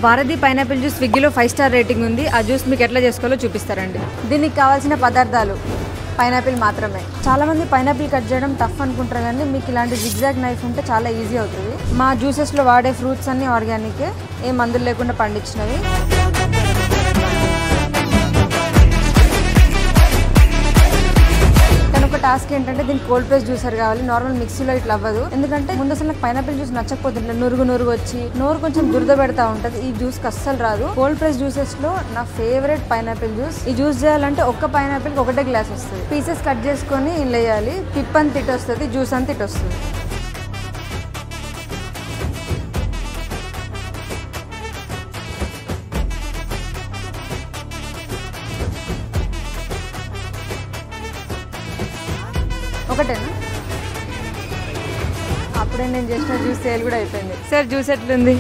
Bharati pineapple juice స్విగ్గీలో 5 star rating ఉంది. ఆ జ్యూస్ మీకు ఎట్లా చేసుకోవాలో చూపిస్తారండి. దీనికి కావాల్సిన పదార్థాలు పైనాపిల్ మాత్రమే. చాలా మంది పైనాపిల్ కట్ చేయడం టఫ్ అనుకుంటారు, కానీ మీకు ఇలాంటి జిగ్జాగ్ నైఫ్ ఉంటే చాలా ఈజీ అవుతుంది. మా జ్యూసెస్లో వాడే ఫ్రూట్స్ అన్నీ ఆర్గానికే, ఏ మందులు లేకుండా పండించినవి. ఒక టాస్క్ ఏంటంటే దీనికి కోల్డ్ ప్రెస్ జ్యూసర్ కావాలి. నార్మల్ మిక్సీలో ఇట్లా అవ్వదు, ఎందుకంటే ముందు అసలు నాకు పైనాపిల్ జ్యూస్ నచ్చకపోతుంటే నురుగు వచ్చి నోరు కొంచెం దురద పెడతా ఉంటుంది. ఈ జ్యూస్ కి అస్సలు రాదు. కోల్డ్ ప్రెస్ జ్యూసెస్ లో నా ఫేవరెట్ పైనాపిల్ జ్యూస్. ఈ జ్యూస్ చేయాలంటే ఒక్క పైనాపిల్ ఒకటే గ్లాస్ వస్తుంది. పీసెస్ కట్ చేసుకొని ఇలా వేయాలి. పిప్ అంత ఇటు వస్తుంది, జ్యూస్ అంత ఇటు వస్తుంది. ఒకటేనా? అప్పుడే నేను చేసిన జ్యూస్ సేల్ కూడా అయిపోయింది. సార్ జ్యూస్ ఎట్లుంది?